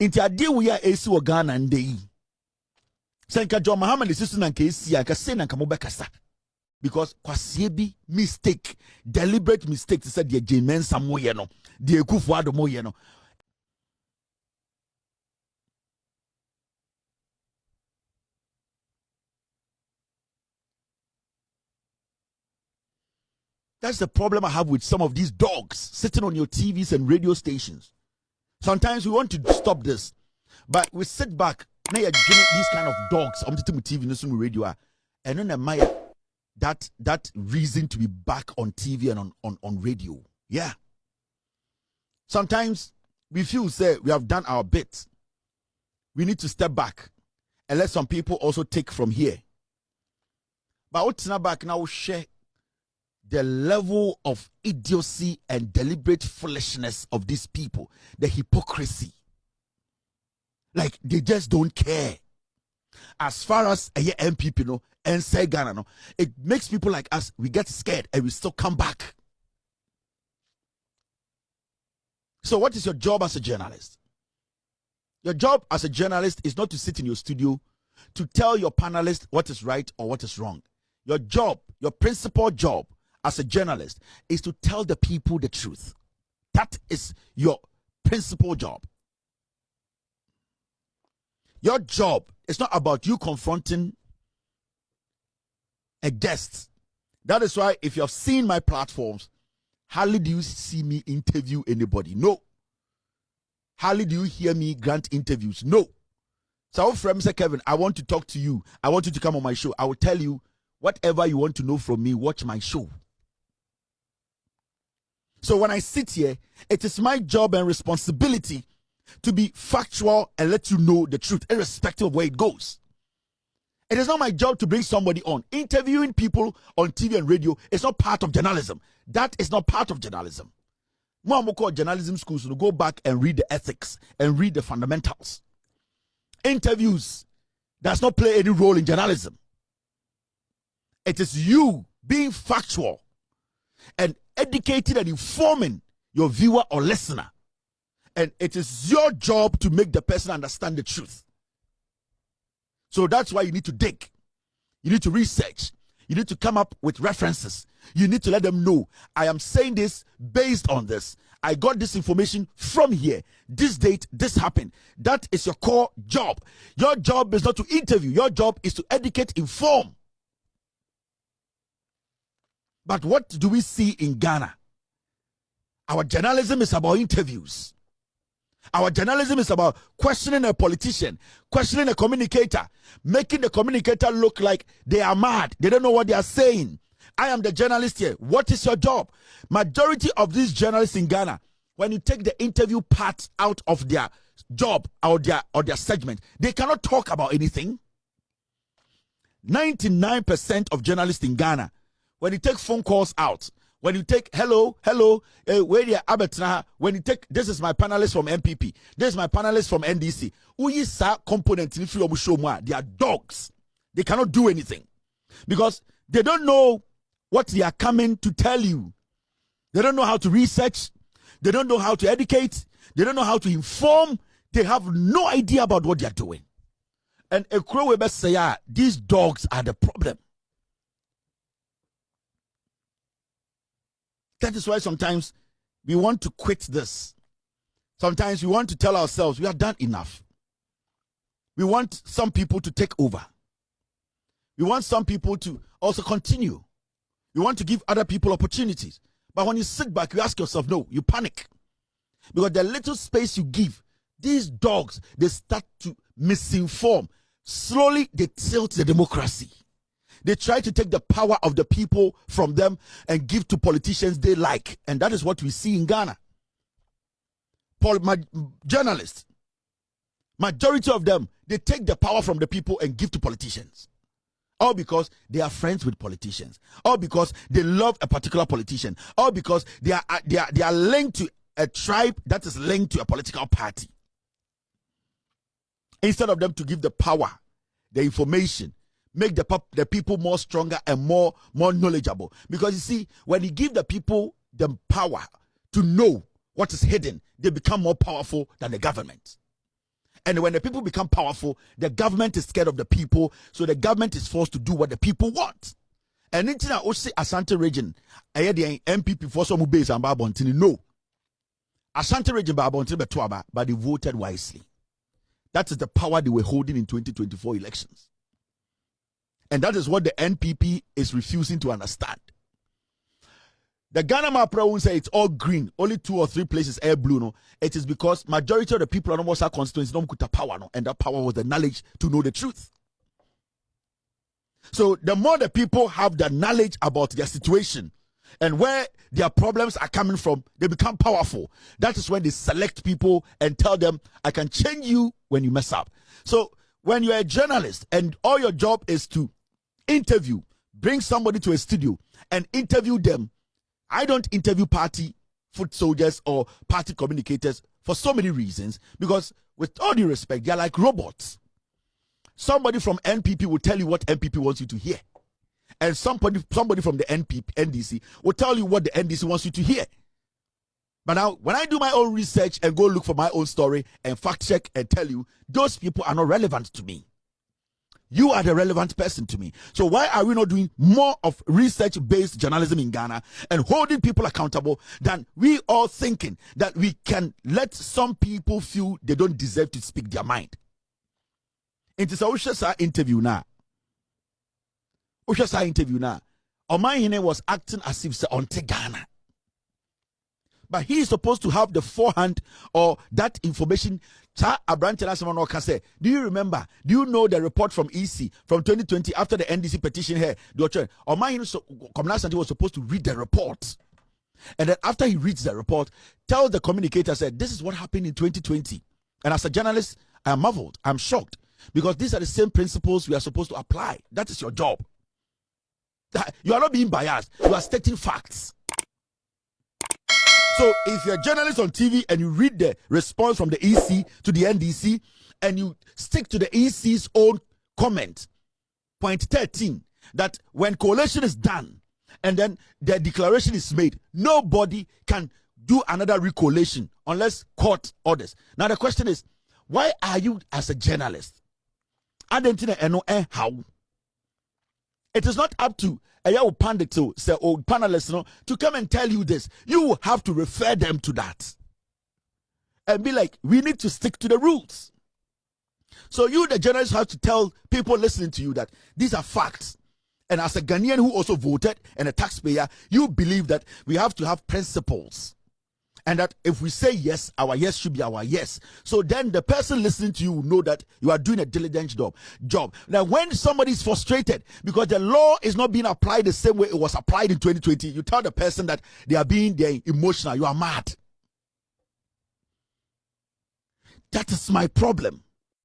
Inti ade we ya esi wo Ghana ndei. Senka John Mahama the sister nanka esi aka say nanka mo bekasa. Because kwasiebi mistake, deliberate mistake said the Jamen Samoye no, the Akufo-Addo moye no. That's the problem I have with some of these dogs sitting on your TVs and radio stations. Sometimes we want to stop this, but we sit back. Now you're these kind of dogs on the TV and radio, and then admire that reason to be back on TV and on radio. Yeah. Sometimes we feel say we have done our bit. We need to step back and let some people also take from here. But what's not back now? Share the level of idiocy and deliberate foolishness of these people, the hypocrisy. Like they just don't care. As far as a NPP no and say Ghana no, it makes people like us, we get scared and we still come back. So what is your job as a journalist? Your job as a journalist is not to sit in your studio to tell your panelists what is right or what is wrong. Your job, your principal job as a journalist is to tell the people the truth. That is your principal job. Your job is not about you confronting a guest. That is why if you have seen my platforms, hardly do you see me interview anybody. No. Hardly do you hear me grant interviews. No. So friend Mr. Kevin, I want to talk to you. I want you to come on my show. I will tell you whatever you want to know from me. Watch my show. So when I sit here, it is my job and responsibility to be factual and let you know the truth, irrespective of where it goes. It is not my job to bring somebody on. Interviewing people on TV and radio is not part of journalism. That is not part of journalism. More call journalism schools to go back and read the ethics and read the fundamentals. Interviews does not play any role in journalism. It is you being factual and educated and informing your viewer or listener. And it is your job to make the person understand the truth. So that's why you need to dig. You need to research. You need to come up with references. You need to let them know, I am saying this based on this. I got this information from here. This date, this happened. That is your core job. Your job is not to interview. Your job is to educate, inform. But what do we see in Ghana? Our journalism is about interviews. Our journalism is about questioning a politician, questioning a communicator, making the communicator look like they are mad. They don't know what they are saying. I am the journalist here. What is your job? Majority of these journalists in Ghana, when you take the interview part out of their job or their segment, they cannot talk about anything. 99% of journalists in Ghana, when you take phone calls out, when you take hello, where you are, when you take, this is my panelist from NPP, this is my panelist from NDC. Uyi sa component in free show more. They are dogs. They cannot do anything because they don't know what they are coming to tell you. They don't know how to research. They don't know how to educate. They don't know how to inform. They have no idea about what they are doing. And a crow will say, these dogs are the problem. That is why sometimes we want to quit this. Sometimes we want to tell ourselves we have done enough. We want some people to take over. We want some people to also continue. We want to give other people opportunities. But when you sit back, you ask yourself, no, you panic. Because the little space you give, these dogs, they start to misinform. Slowly, they tilt the democracy. They try to take the power of the people from them and give to politicians they like. And that is what we see in Ghana. Journalists, majority of them, they take the power from the people and give to politicians. All because they are friends with politicians. All because they love a particular politician. All because they are linked to a tribe that is linked to a political party. Instead of them to give the power, the information, make the people more stronger and more knowledgeable. Because you see, when you give the people the power to know what is hidden, they become more powerful than the government. And when the people become powerful, the government is scared of the people, so the government is forced to do what the people want. And in Tina Osi Asante region, I had the NPP for some base and Babontini. No. Asante region Babontini Betuaba, but they voted wisely. That is the power they were holding in 2024 elections. And that is what the NPP is refusing to understand. The Ghana Mapra will say it's all green, only 2 or 3 places air blue. No, it is because majority of the people on our constituency don't put power, no, and that power was the knowledge to know the truth. So the more the people have the knowledge about their situation and where their problems are coming from, they become powerful. That is when they select people and tell them, I can change you when you mess up. So when you're a journalist and all your job is to interview, bring somebody to a studio and interview them. I don't interview party foot soldiers or party communicators for so many reasons, because with all due respect, they're like robots. Somebody from NPP will tell you what NPP wants you to hear. And somebody from the NDC will tell you what the NDC wants you to hear. But now, when I do my own research and go look for my own story and fact check and tell you, those people are not relevant to me. You are the relevant person to me. So why are we not doing more of research-based journalism in Ghana and holding people accountable than we all thinking that we can let some people feel they don't deserve to speak their mind? It is a interview now. Omanhene was acting as if on Ghana. But he is supposed to have the forehand or that information. Do you remember? Do you know the report from EC from 2020 after the NDC petition here? Omanhene was supposed to read the report. And then after he reads the report, tell the communicator, said, this is what happened in 2020. And as a journalist, I am marveled. I'm shocked. Because these are the same principles we are supposed to apply. That is your job. You are not being biased. You are stating facts. So if you're a journalist on TV and you read the response from the EC to the NDC and you stick to the EC's own comment, point 13, that when coalition is done and then the declaration is made, nobody can do another recollation unless court orders. Now the question is, why are you as a journalist? I don't know how. It is not up to a pundit to say, oh, panelists, to come and tell you this. You have to refer them to that and be like, we need to stick to the rules. So you, the journalist, have to tell people listening to you that these are facts. And as a Ghanaian who also voted and a taxpayer, you believe that we have to have principles. And that if we say yes, our yes should be our yes. So then the person listening to you will know that you are doing a diligent job. Now, when somebody is frustrated because the law is not being applied the same way it was applied in 2020, you tell the person that they're emotional. You are mad. That is my problem.